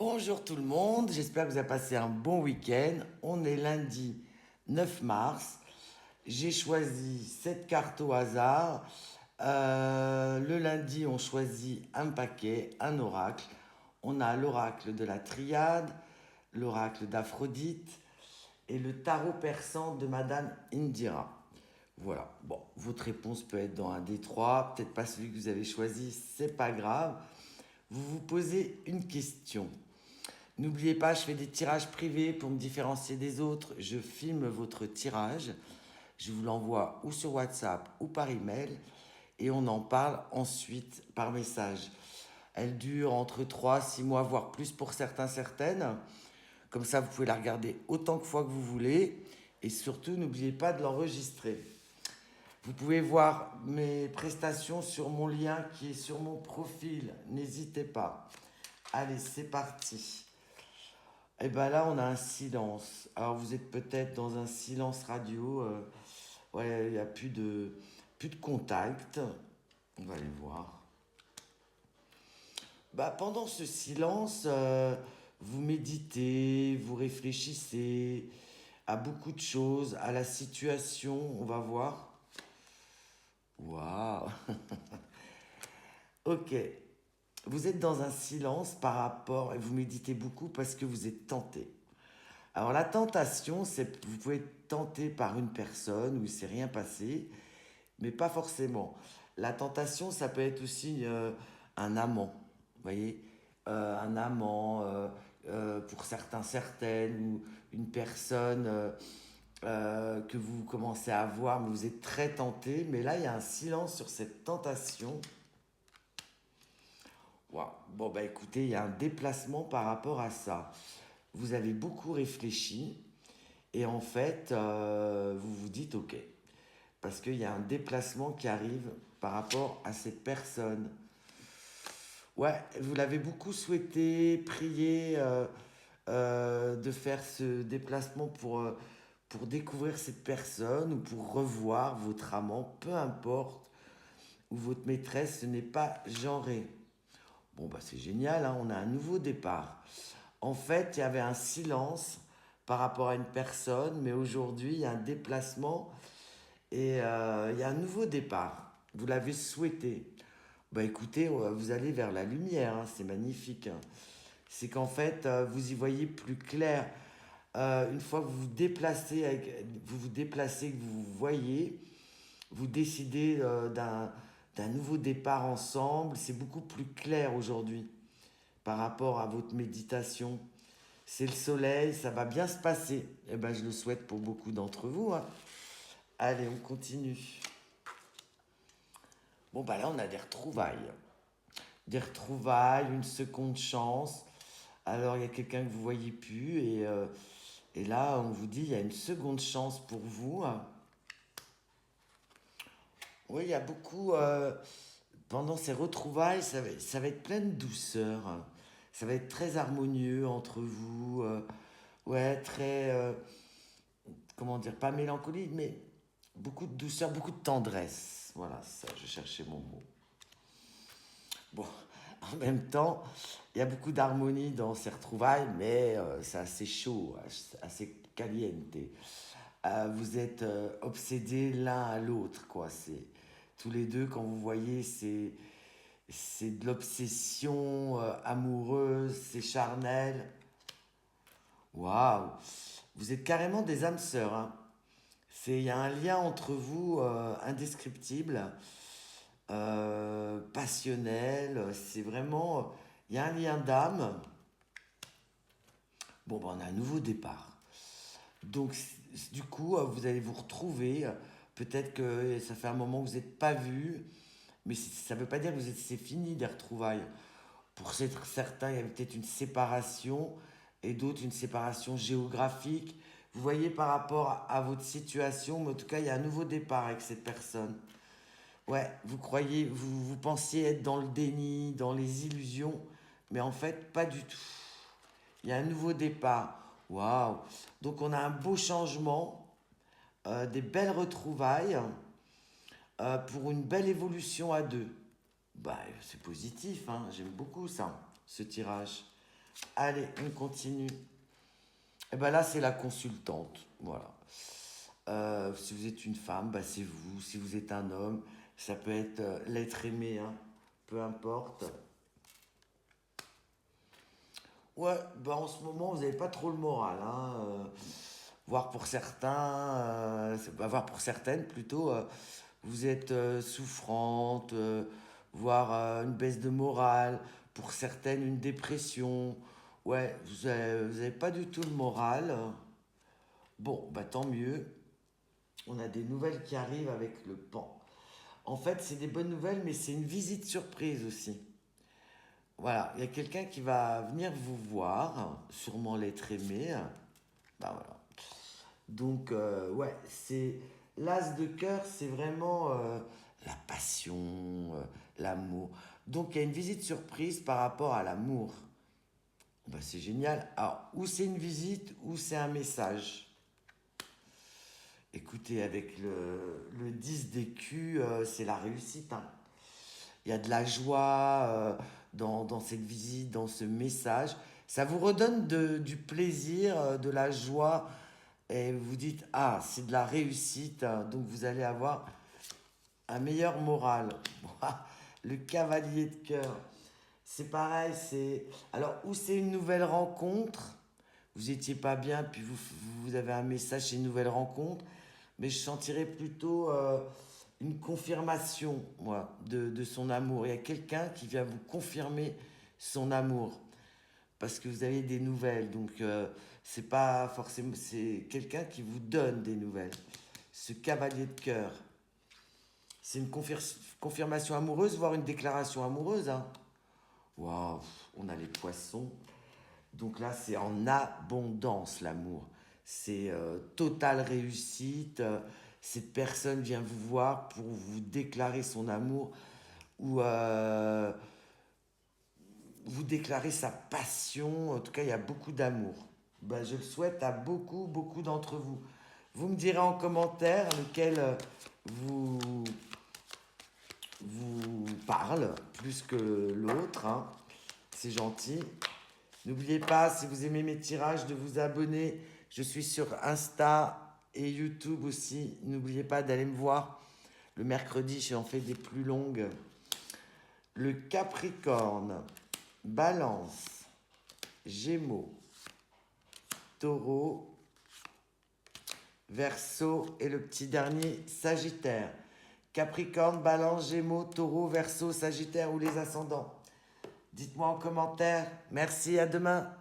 Bonjour tout le monde, j'espère que vous avez passé un bon week-end. On est lundi 9 mars. J'ai choisi 7 cartes au hasard. Le lundi, on choisit un paquet, un oracle. On a l'oracle de la Triade, l'oracle d'Aphrodite et le tarot persan de Madame Indira. Voilà, bon, votre réponse peut être dans un des trois, peut-être pas celui que vous avez choisi, c'est pas grave. Vous vous posez une question. N'oubliez pas, je fais des tirages privés pour me différencier des autres. Je filme votre tirage. Je vous l'envoie ou sur WhatsApp ou par email. Et on en parle ensuite par message. Elle dure entre 3 6 mois, voire plus pour certains, certaines. Comme ça, vous pouvez la regarder autant de fois que vous voulez. Et surtout, n'oubliez pas de l'enregistrer. Vous pouvez voir mes prestations sur mon lien qui est sur mon profil. N'hésitez pas. Allez, c'est parti. Et bien là, on a un silence. Alors, vous êtes peut-être dans un silence radio. Ouais, il n'y a plus de contact. On va aller voir. Bah, pendant ce silence, vous méditez, vous réfléchissez à beaucoup de choses, à la situation. On va voir. Waouh. Ok. Vous êtes dans un silence par rapport, et vous méditez beaucoup parce que vous êtes tenté. Alors la tentation, c'est vous pouvez être tenté par une personne où il ne s'est rien passé, mais pas forcément. La tentation, ça peut être aussi un amant, vous voyez, un amant pour certains, certaines, ou une personne que vous commencez à voir, mais vous êtes très tenté. Mais là, il y a un silence sur cette tentation. Wow. Bon, bah écoutez, il y a un déplacement par rapport à ça. Vous avez beaucoup réfléchi et en fait, vous vous dites OK. Parce qu'il y a un déplacement qui arrive par rapport à cette personne. Ouais, vous l'avez beaucoup souhaité, prié de faire ce déplacement pour découvrir cette personne ou pour revoir votre amant, peu importe, ou votre maîtresse, ce n'est pas genré. Bon, bah c'est génial, hein, on a un nouveau départ. En fait, il y avait un silence par rapport à une personne, mais aujourd'hui, il y a un déplacement et il y a un nouveau départ. Vous l'avez souhaité. Bah écoutez, vous allez vers la lumière, hein, c'est magnifique, hein. C'est qu'en fait, vous y voyez plus clair. Une fois que vous vous déplacez, que vous vous voyez, vous décidez d'un nouveau départ ensemble. C'est beaucoup plus clair aujourd'hui par rapport à votre méditation. C'est le soleil, ça va bien se passer. Eh ben, je le souhaite pour beaucoup d'entre vous, hein. Allez, on continue. Bon, bah là, on a des retrouvailles. Des retrouvailles, une seconde chance. Alors, il y a quelqu'un que vous voyez plus et là, on vous dit, il y a une seconde chance pour vous, hein. Oui, il y a beaucoup... pendant ces retrouvailles, ça va être plein de douceur, hein. Ça va être très harmonieux entre vous. Ouais, très... comment dire, pas mélancolique, mais beaucoup de douceur, beaucoup de tendresse. Voilà, ça, je cherchais mon mot. Bon, en même temps, il y a beaucoup d'harmonie dans ces retrouvailles, mais c'est assez chaud, assez caliente. Vous êtes obsédés l'un à l'autre, quoi. C'est tous les deux quand vous voyez, c'est de l'obsession amoureuse, c'est charnel. Waouh, vous êtes carrément des âmes sœurs, hein. Il y a un lien entre vous indescriptible, passionnel. C'est vraiment, il y a un lien d'âme. Bon, ben, on a un nouveau départ. Donc, du coup, vous allez vous retrouver. Peut-être que ça fait un moment que vous n'êtes pas vus, mais ça ne veut pas dire que c'est fini des retrouvailles. Pour certains, il y avait peut-être une séparation et d'autres une séparation géographique. Vous voyez par rapport à votre situation, mais en tout cas, il y a un nouveau départ avec cette personne. Ouais, vous croyez, vous pensiez être dans le déni, dans les illusions, mais en fait, pas du tout. Il y a un nouveau départ. Waouh! Donc, on a un beau changement, des belles retrouvailles pour une belle évolution à deux. Bah, c'est positif, hein. J'aime beaucoup ça, ce tirage. Allez, on continue. Et ben là, c'est la consultante. Voilà. Si vous êtes une femme, bah, c'est vous. Si vous êtes un homme, ça peut être l'être aimé, hein. Peu importe. Ouais, bah en ce moment, vous n'avez pas trop le moral, hein. Voire pour certains, voire pour certaines plutôt, vous êtes souffrante, voire une baisse de morale. Pour certaines, une dépression. Ouais, vous avez pas du tout le moral. Bon, bah tant mieux. On a des nouvelles qui arrivent avec le pan. En fait, c'est des bonnes nouvelles, mais c'est une visite surprise aussi. Voilà, il y a quelqu'un qui va venir vous voir, sûrement l'être aimé. Bah voilà. Donc, ouais, c'est l'as de cœur, c'est vraiment la passion, l'amour. Donc, il y a une visite surprise par rapport à l'amour. Bah, c'est génial. Alors, ou c'est une visite, ou c'est un message. Écoutez, avec le 10 d'écu, c'est la réussite, hein. Il y a de la joie dans cette visite, dans ce message. Ça vous redonne du plaisir, de la joie. Et vous dites, ah, c'est de la réussite, hein, donc vous allez avoir un meilleur moral. Le cavalier de cœur, c'est pareil, c'est... Alors, ou c'est une nouvelle rencontre, vous étiez pas bien, puis vous avez un message, c'est une nouvelle rencontre, mais je sentirais plutôt une confirmation, moi, de son amour. Il y a quelqu'un qui vient vous confirmer son amour parce que vous avez des nouvelles. Donc, c'est pas forcément. C'est quelqu'un qui vous donne des nouvelles. Ce cavalier de cœur, c'est une confirmation amoureuse, voire une déclaration amoureuse, hein. Waouh, on a les poissons. Donc là, c'est en abondance l'amour. C'est totale réussite. Cette personne vient vous voir pour vous déclarer son amour ou vous déclarer sa passion. En tout cas, il y a beaucoup d'amour. Ben, je le souhaite à beaucoup, beaucoup d'entre vous. Vous me direz en commentaire lequel vous, vous parle plus que l'autre, hein. C'est gentil. N'oubliez pas, si vous aimez mes tirages, de vous abonner. Je suis sur Insta et YouTube aussi. N'oubliez pas d'aller me voir. Le mercredi, j'en fais des plus longues. Le Capricorne, Balance, Gémeaux, Taureau, Verseau et le petit dernier, Sagittaire. Capricorne, Balance, Gémeaux, Taureau, Verseau, Sagittaire ou les ascendants. Dites-moi en commentaire. Merci, à demain.